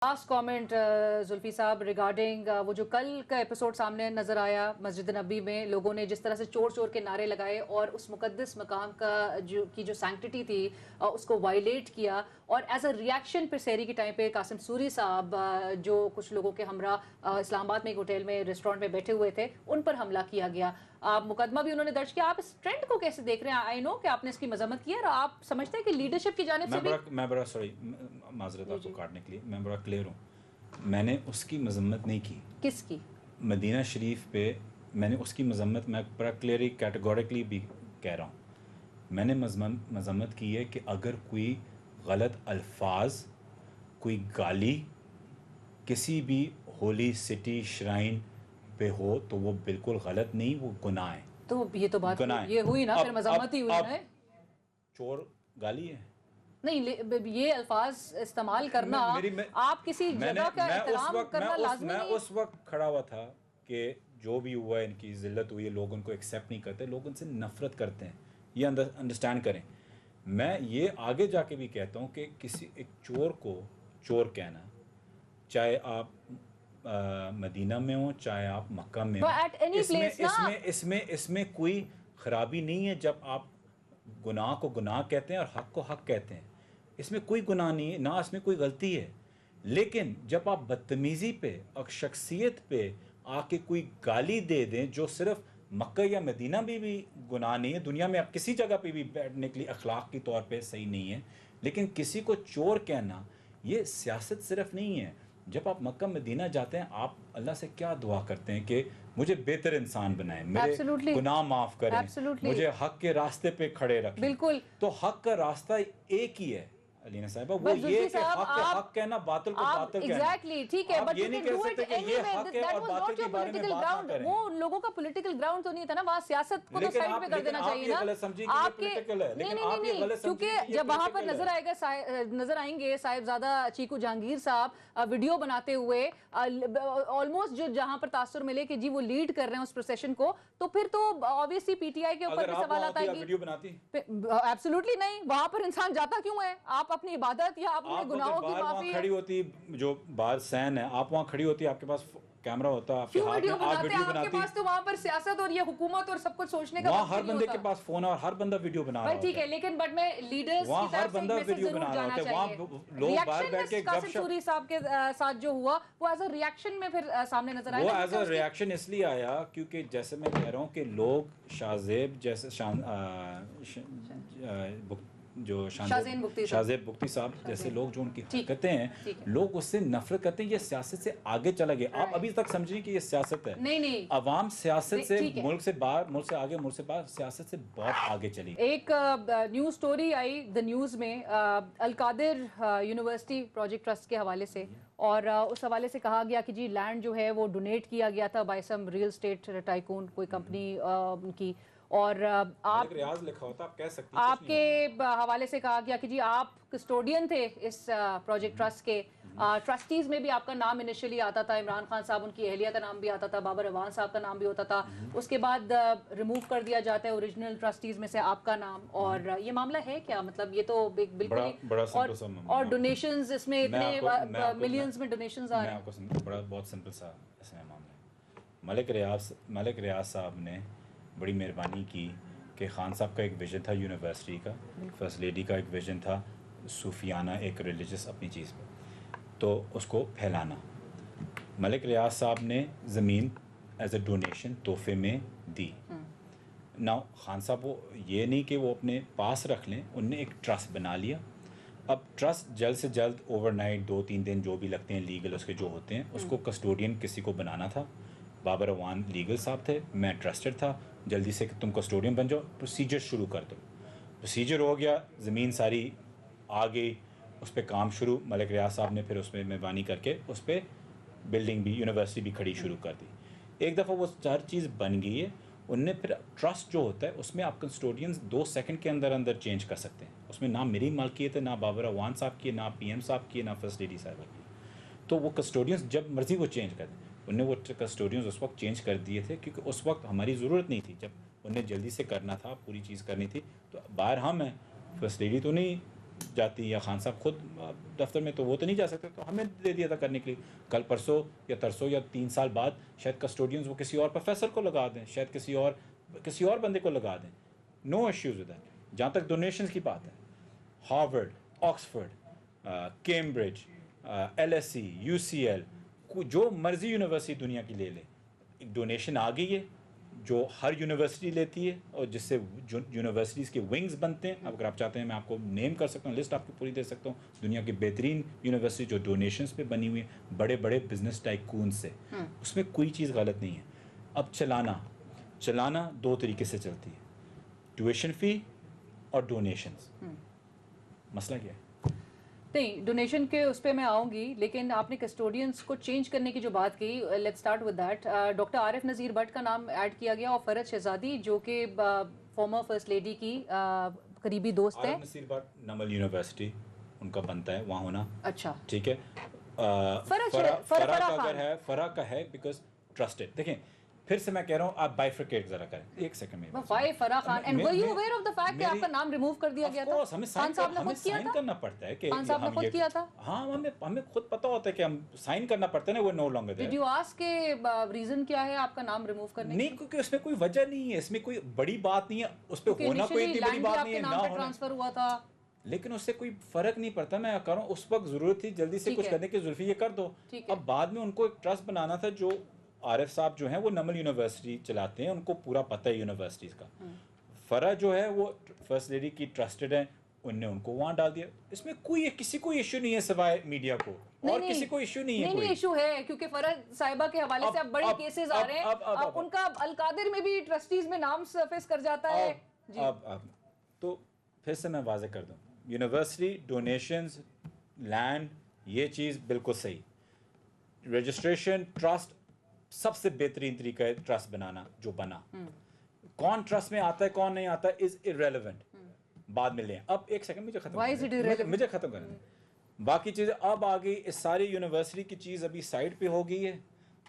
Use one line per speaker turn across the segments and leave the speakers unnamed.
Last comment Zulfi صاحب regarding وہ جو کل کا ایپیسوڈ سامنے نظر آیا مسجد نبی میں لوگوں نے جس طرح سے چور چور کے نعرے لگائے اور اس مقدس مقام کا جو سینکٹیٹی تھی اس کو وائلیٹ کیا، اور ایز اے ریاکشن پھر سحری کے ٹائم پہ قاسم سوری صاحب جو کچھ لوگوں کے ہمراہ اسلام آباد میں ایک ہوٹل میں ریسٹورینٹ میں بیٹھے ہوئے تھے ان پر حملہ کیا گیا، مقدمہ بھی انہوں نے درج کیا۔ آپ اس ٹرینڈ کو کیسے دیکھ رہے ہیں؟ آئی نو کہ آپ نے اس کی مذمت کی ہے اور آپ سمجھتے ہیں کہ لیڈرشپ کی جانب سے بھی
میں بڑا سوری معذرت آپ کو کاٹنے کے لیے میں بڑا کلیئر ہوں، میں نے اس کی مذمت نہیں کی۔
کس کی؟
مدینہ شریف پہ میں نے اس کی مذمت میں بڑا کلیئرلی کیٹیگوریکلی بھی کہہ رہا ہوں، میں نے مذمت کی ہے کہ اگر کوئی غلط الفاظ، کوئی گالی کسی بھی ہولی سٹی شرائن پہ ہو تو وہ بالکل غلط نہیں، وہ گناہ ہے۔
تو یہ تو بات یہ ہوئی نا، پھر مذمت ہی ہوئی نا۔
چور گالی ہے
نہیں، یہ الفاظ استعمال کرنا آپ کسی جگہ کا احترام کرنا لازمی نہیں ہے۔
میں اس وقت کھڑا ہوا تھا کہ جو بھی ہوا ہے، ان کی ذلت ہوئی ہے، لوگ ان کو ایکسیپٹ نہیں کرتے، لوگ ان سے نفرت کرتے ہیں، یہ انڈرسٹینڈ کریں۔ میں یہ آگے جا کے بھی کہتا ہوں کہ کسی ایک چور کو چور کہنا، چاہے آپ مدینہ میں ہوں چاہے آپ مکہ میں ہوں، اس میں کوئی خرابی نہیں ہے جب آپ گناہ کو گناہ کہتے ہیں اور حق کو حق کہتے ہیں، اس میں کوئی گناہ نہیں ہے، نہ اس میں کوئی غلطی ہے۔ لیکن جب آپ بدتمیزی پہ اور شخصیت پہ آ کے کوئی گالی دے دیں، جو صرف مکہ یا مدینہ بھی گناہ نہیں ہے، دنیا میں آپ کسی جگہ پہ بھی بیٹھنے کے لیے اخلاق کی طور پہ صحیح نہیں ہے، لیکن کسی کو چور کہنا یہ سیاست صرف نہیں ہے۔ جب آپ مکہ مدینہ جاتے ہیں، آپ اللہ سے کیا دعا کرتے ہیں کہ مجھے بہتر انسان بنائیں، میرے گناہ معاف کریں، مجھے حق کے راستے پہ کھڑے رکھیں۔
بالکل،
تو حق کا راستہ ایک ہی ہے علینا صاحبہ، وہ یہ کہ حق کہنا، باطل کو باطل کہنا۔
ایگزیکٹلی ٹھیک ہے،
آپ یہ نہیں کہہ سکتے کہ یہ حق ہے اور باطل کے بارے میں بات نہ کریں۔
وہ لوگوں کا پولیٹیکل گراؤنڈ تو نہیں تھا نا، وہاں سیاست کو تو سائڈ پہ کر دینا چاہیے نا۔ آپ کے نہیں، کیونکہ جب وہاں پر نظر آئیں گے صاحبزادہ چیکو جہانگیر صاحب ویڈیو بناتے ہوئے، آلموسٹ جو جہاں پر تاثر ملے کہ جی وہ لیڈ کر رہے ہیں اس پروسیشن کو، تو پھر تو آبویسلی پی ٹی آئی کے اوپر بھی سوال آتا ہے کہ ایبسولوٹلی نہیں، وہاں پر انسان جاتا کیوں ہے؟ آپ اپنی عبادت یا اپنے گناہوں کی معافی،
کھڑی ہوتی جو بار سین ہے، آپ وہاں کھڑی ہوتی، آپ کے پاس کیمرہ ہوتا، آپ کے ہاتھ میں، آپ ویڈیو بناتی۔
آپ کے پاس تو وہاں پر سیاست اور یہ حکومت اور سب کچھ سوچنے کا
وہاں ہر بندے کے پاس فون ہے اور ہر بندہ ویڈیو بنا رہا ہوتا ہے۔
ٹھیک ہے، لیکن بٹ میں لیڈرز
وہاں ہر بندہ ویڈیو بنا رہا ہوتا ہے، وہاں لوگ باہر بیٹھ کے
قاسم سوری صاحب کے ساتھ جو ہوا وہ ایز اے ریاکشن میں پھر سامنے نظر آیا۔
وہ ایز اے ریاکشن اس لیے آیا کیونکہ جیسے میں کہہ رہا ہوں کہ لوگ شاہزیب جیسے جو شاہزیب بگٹی صاحب جیسے لوگ جو ان کی حرکتیں ہیں، لوگ اس سے نفرت کرتے ہیں، یہ سیاست سے آگے چلا گیا۔ آپ ابھی تک سمجھیں کہ یہ سیاست ہے،
نہیں،
عوام سیاست سے، ملک سے باہر، ملک سے آگے، ملک سے باہر، سیاست سے بہت آگے چلی۔
ایک news story I the news میں القادر یونیورسٹی پروجیکٹ ٹرسٹ کے حوالے سے، اور اس حوالے سے کہا گیا کہ جی لینڈ جو ہے وہ ڈونیٹ کیا گیا تھا by some real estate tycoon, کوئی کمپنی ان کی، اور آپ
ریاض لکھا ہوتا، آپ کہہ سکتے
ہیں، آپ کے حوالے سے کہا گیا کہ جی آپ کسٹوڈین تھے اس پروجیکٹ ٹرسٹ کے، ٹرسٹیز میں بھی آپ کا نام انیشلی آتا تھا، عمران خان صاحب ان کی اہلیہ کا نام بھی آتا تھا، بابر اعوان صاحب کا نام بھی ہوتا تھا، اس کے بعد ریموو کر دیا جاتا ہے اوریجنل ٹرسٹیز میں سے آپ کا نام، اور یہ معاملہ ہے کیا؟ مطلب یہ تو بالکل، اور ڈونیشنز اس میں اتنے ملینز میں ڈونیشنز آ رہے ہیں۔
میں آپ کو بہت سمپل سا اس میں معاملہ ہے۔ ملک ریاض صاحب نے بڑی مہربانی کی کہ خان صاحب کا ایک ویژن تھا یونیورسٹی کا، فرسٹ لیڈی کا ایک ویژن تھا صوفیانہ ایک ریلیجس اپنی چیز پہ، تو اس کو پھیلانا۔ ملک ریاض صاحب نے زمین ایز اے ڈونیشن تحفے میں دی۔ نا خان صاحب وہ یہ نہیں کہ وہ اپنے پاس رکھ لیں، ان نے ایک ٹرسٹ بنا لیا۔ اب ٹرسٹ جلد سے جلد اوور نائٹ 2-3 دن جو بھی لگتے ہیں لیگل اس کے جو ہوتے ہیں، اس کو کسٹوڈین کسی کو بنانا تھا۔ بابر اعوان لیگل صاحب تھے، میں ٹرسٹڈ تھا، جلدی سے کہ تم کسٹوڈین بن جاؤ، پروسیجر شروع کر دو۔ پروسیجر ہو گیا، زمین ساری آ گئی، اس پہ کام شروع۔ ملک ریاض صاحب نے پھر اس میں مہربانی کر کے اس پہ بلڈنگ بھی، یونیورسٹی بھی کھڑی شروع کر دی۔ ایک دفعہ وہ ہر چیز بن گئی ہے، ان نے پھر ٹرسٹ جو ہوتا ہے اس میں آپ کسٹوڈینز 2 سیکنڈ کے اندر چینج کر سکتے ہیں، اس میں نہ میری مالکیت ہے، نہ بابر اعوان صاحب کی ہے، نہ پی ایم صاحب کی ہے، نہ فرسٹ لیڈی صاحب کی، تو وہ کسٹوڈینز جب مرضی وہ چینج کر دیں۔ ان نے وہ کسٹوڈینز اس وقت چینج کر دیے تھے کیونکہ اس وقت ہماری ضرورت نہیں تھی، جب انہیں جلدی سے کرنا تھا، پوری چیز کرنی تھی، تو باہر ہم ہیں، فرسٹ لیڈی تو نہیں جاتی یا خان صاحب خود دفتر میں، تو وہ تو نہیں جا سکتے، تو ہمیں دے دیا تھا کرنے کے لیے. کل پرسوں یا ترسوں یا 3 سال بعد شاید کسٹوڈینز وہ کسی اور پروفیسر کو لگا دیں، شاید کسی اور بندے کو لگا دیں. نو ایشوز ود دیٹ. جہاں تک ڈونیشنز کی بات ہے، Harvard, Oxford, Cambridge, LSE، UCL، جو مرضی یونیورسٹی دنیا کی لے لے، ایک ڈونیشن آ گئی ہے جو ہر یونیورسٹی لیتی ہے، اور جس سے یونیورسٹیز کے ونگز بنتے ہیں. اگر آپ چاہتے ہیں میں آپ کو نیم کر سکتا ہوں، لسٹ آپ کو پوری دے سکتا ہوں، دنیا کی بہترین یونیورسٹی جو ڈونیشنز پہ بنی ہوئی ہیں بڑے بڑے بزنس ٹائکون سے. اس میں کوئی چیز غلط نہیں ہے. اب چلانا 2 طریقے سے چلتی ہے، ٹیویشن فی اور ڈونیشنز. مسئلہ کیا ہے؟
نہیں، ڈونیشن کے اس پہ میں آؤں گی، لیکن آپ نے کسٹوڈینس کو چینج کرنے کی جو بات کی، let's start with that. Doctor Arif Nazir but کا نام ایڈ کیا گیا، اور فرحت شہزادی جو کہ فارمر فرسٹ لیڈی کی قریبی دوست ہیں.
عارف نذیر بٹ نمل یونیورسٹی ان کا بنتا ہے وہاں ہونا.
اچھا،
ٹھیک ہے. فرح کا اگر ہے، فرح کا ہے بیکاز ٹرسٹڈ. دیکھیں پھر سے میں کہہ رہا ہوں، آپ بائیفرکیٹ ذرا کریں. ایک سیکنڈ میں
why Farah Khan, and were you aware of the fact کہ آپ کا نام ریموو کر دیا گیا تھا؟
ہمیں
خان صاحب نے خود کیا
سائن
تھا؟
کرنا پڑتا ہے کہ
خان صاحب نے خود کیا تھا؟
ہاں، ہمیں خود پتہ ہوتا ہے کہ ہم سائن کرنا پڑتا ہے نا. وہ no longer
did you ask کہ ریزن کیا ہے آپ کا نام ریموو کرنے کی؟
نہیں، کیونکہ اس میں کوئی وجہ نہیں ہے، اس میں کوئی بڑی بات نہیں ہے، اس پہ ہونا کوئی اتنی بڑی بات نہیں ہے، نہ ہونا
ٹرانسفر ہوا تھا،
لیکن اس سے کوئی فرق نہیں پڑتا. میں کہہ رہا ہوں اس وقت ضرورت تھی جلدی سے کچھ کرنے کی، زلفی یہ کر دو. اب بعد میں ان کو ایک ٹرسٹ بنانا تھا. جو عارف صاحب جو ہیں وہ نمل یونیورسٹی چلاتے ہیں، ان کو پورا پتہ ہے یونیورسٹیز کا. فرح جو ہے وہ فرسٹ لیڈی کی ٹرسٹڈ ہیں، ان نے ان کو وہاں ڈال دیا. اس میں کسی کو ایشو نہیں ہے سوائے میڈیا کو، اور کسی کو ایشو نہیں ہے.
نہیں ایشو ہے، کیونکہ فرح صاحبہ کے حوالے سے اب بڑے کیسز آ رہے ہیں. ان کا القادر میں بھی ٹرسٹیز میں نام سرفیس کر جاتا ہے.
اب تو پھر سے میں واضح کر دوں، یونیورسٹی ڈونیشنز، لینڈ، یہ چیز بالکل صحیح. رجسٹریشن، ٹرسٹ، سب سے بہترین طریقہ ہے ٹرسٹ بنانا جو بنا. کون ٹرسٹ میں آتا ہے کون نہیں آتا ہے از ارریلیونٹ، بعد میں لیں. اب ایک سیکنڈ مجھے ختم کرنے دیں. باقی چیزیں اب آ گئی، اس ساری یونیورسٹی کی چیز ابھی سائڈ پہ ہو گئی ہے.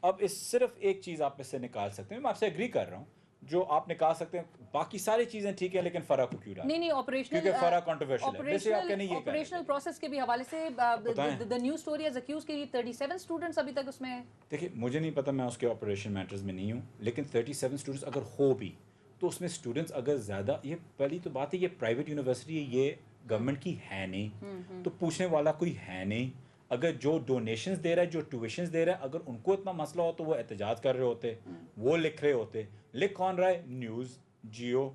اب اس صرف ایک چیز آپ اس سے نکال سکتے ہیں، میں آپ سے ایگری کر رہا ہوں، جو آپ نکال سکتے ہیں. باقی ساری چیزیں ٹھیک ہے، لیکن فرح کو کیوں ڈالیں؟
نہیں آپریشنل،
کیونکہ فرح کنٹروورشل ہے. ویسے آپ کہنے یہ
آپریشنل پروسیس کے بھی حوالے سے دی نیوز اسٹوری از اکیوز کہ 37 اسٹوڈنٹس ابھی تک اس میں ہیں.
دیکھیے مجھے نہیں پتا، میں اس کے آپریشن میٹرز میں نہیں ہوں، لیکن 37 اسٹوڈنٹس اگر ہو بھی تو اس میں اسٹوڈنٹس اگر زیادہ، یہ پہلی تو بات ہے یہ پرائیویٹ یونیورسٹی ہے، یہ گورنمنٹ کی ہے نہیں، تو پوچھنے والا کوئی ہے نہیں. اگر جو ڈونیشنز دے رہا ہے، جو ٹیوشنز دے رہا ہے، اگر ان کو اتنا مسئلہ ہو تو وہ احتجاج کر رہے ہوتے، وہ لکھ رہے ہوتے. لکھ کون رہا ہے؟ نیوز، جیو.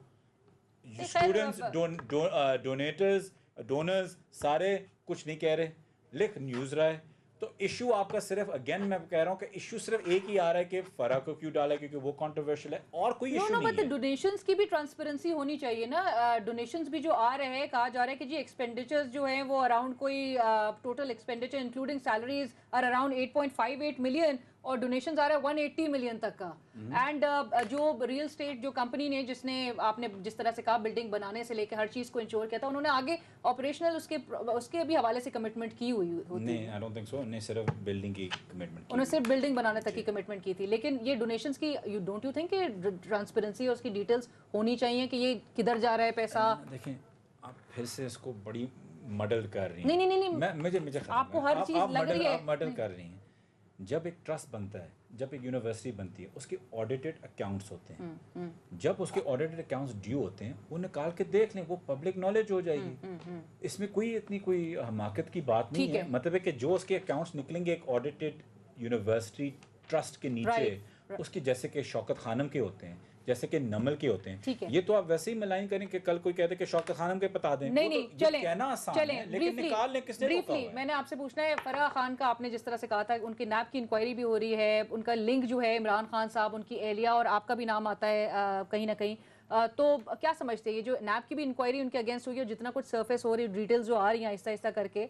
اسٹوڈنٹس، ڈونیٹرز، ڈونرز سارے کچھ نہیں کہہ رہے، لکھ نیوز رہا ہے. تو ایشو آپ کا صرف، اگین میں کہہ رہا ہوں کہ ایشو صرف ایک ہی آ رہا ہے کہ فرح کو کیوں ڈالا کیونکہ وہ کنٹروورشل ہے، اور کوئی ایشو نہیں ہے.
ڈونیشنز کی بھی ٹرانسپیرنسی ہونی چاہیے نا. ڈونیشنز بھی جو آ رہے ہیں، کہا جا رہا ہے کہ جی ایکسپینڈیچرز جو ہیں وہ اراؤنڈ کوئی total expenditure including salaries are around 8.58 million, اور ڈونیشنز آ رہا ہے 180 ملین تک کا. اینڈ جو ریئل اسٹیٹ جو کمپنی نے، جس نے آپ نے جس طرح سے کہا بلڈنگ بنانے سے لے کے ہر چیز کو انشور کیا تھا، انہوں نے آگے آپریشنل اس کے بھی حوالے سے کمٹمنٹ کی ہوئی ہوتی.
نہیں، آئی ڈونٹ تھنک سو. انہیں صرف بلڈنگ کی کمٹمنٹ کی،
انہوں نے صرف بلڈنگ بنانے تک کی کمٹمنٹ کی تھی. لیکن یہ ڈونیشنز کی ڈونٹ یو تھنک کہ ٹرانسپیرنسی اور اس کی ڈیٹیلز ہونی چاہیے کہ یہ کدھر جا رہا ہے پیسہ؟
دیکھیں آپ پھر سے اس کو بڑی مڈل کر رہی
ہیں. نہیں،
مجھے
آپ کو ہر چیز لگ رہی ہے.
آپ مڈل کر رہی ہیں. جب ایک ٹرسٹ بنتا ہے، جب ایک یونیورسٹی بنتی ہے، اس کے آڈیٹڈ اکاؤنٹس ہوتے ہیں. جب اس کے آڈیٹڈ اکاؤنٹس ڈیو ہوتے ہیں، وہ نکال کے دیکھ لیں، وہ پبلک نالج ہو جائے گی. اس میں کوئی اتنی کوئی حماقت کی بات نہیں ہے. مطلب ہے کہ جو اس کے اکاؤنٹس نکلیں گے ایک آڈیٹڈ یونیورسٹی ٹرسٹ کے نیچے، اس کے جیسے کہ شوکت خانم کے ہوتے ہیں، جیسے کہ نمل کے ہوتے ہیں. یہ تو آپ ویسے ہی ملائن کریں کہ کل کوئی کہتے کہ شوکت خانم کے بتا دیں.
نہیں،
کہنا آسان ہے، لیکن نکال لیں کس نے روکا ہوا ہے.
میں نے آپ سے پوچھنا ہے، فرح خان کا آپ نے جس طرح سے کہا تھا ان کی نیب کی انکوائری بھی ہو رہی ہے، ان کا لنک جو ہے عمران خان صاحب، ان کی اہلیہ اور آپ کا بھی نام آتا ہے کہیں نہ کہیں. تو کیا سمجھتے ہیں یہ جو نیب کی بھی انکوائری ان کے اگینسٹ ہوئی ہے، جتنا کچھ سرفیس ہو رہی ہے، ڈیٹیلز جو آ رہی ہیں آہستہ آہستہ کر کے،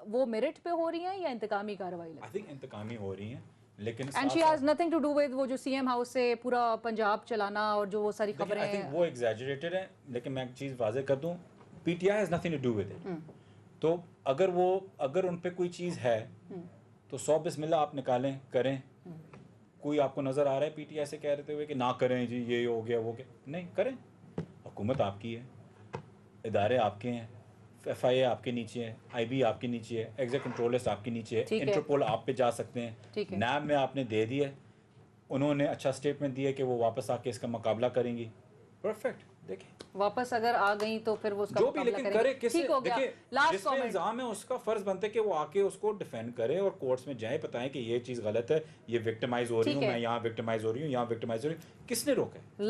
وہ میرٹ پہ ہو رہی ہیں یا انتقامی کارروائی؟
آئی تھنک انتقامی ہو رہی ہیں، لیکن
and she has nothing to do with وہ جو سی ایم ہاؤس سے پورا پنجاب چلانا اور جو وہ ساری خبریں ہیں.
وہ ایگزیجریٹڈ ہے، لیکن میں ایک چیز واضح کر دوں، P T I has nothing to do with it. تو اگر ان پہ کوئی چیز ہے تو 100 بسم اللہ آپ نکالیں، کریں. کوئی آپ کو نظر آ رہا ہے پی ٹی آئی سے کہہ رہتے ہوئے کہ نہ کریں جی یہ ہو گیا وہ کیا؟ نہیں کریں. حکومت آپ کی ہے، ادارے آپ کے ہیں، ایف آئی اے آپ کے نیچے ہے, آئی بی آپ کے نیچے ہے, ایگزیکٹ کنٹرول لسٹ آپ کے نیچے ہے,
ٹھیک ہے.
انٹرپول آپ پہ جا سکتے ہیں,
ٹھیک ہے.
نیب میں آپ نے دے دیا, انہوں نے اچھا اسٹیٹمنٹ دیا کہ وہ واپس آ کے اس کا مقابلہ کریں گی. پرفیکٹ. دیکھیں
واپس اگر آ گئی تو پھر وہ اس کا
جو بھی,
مقابلہ
لیکن
کریں
کرے
گے.
کس
ٹھیک ہو گیا.
دیکھیں
لاسٹ
جس پہ
کامنٹ.
الزام ہے اس کا فرض بنتا ہے کہ وہ آ کے اس کو ڈیفینڈ کرے اور کورٹس میں جائیں, بتائیں کہ یہ چیز غلط ہے, یہ وکٹمائز ہو رہی
ٹھیک
ہوں
ہے.
میں, یہاں وکٹمائز ہو رہی ہوں, یہاں وکٹمائز ہو رہی ہوں. کس نے روکا ہے؟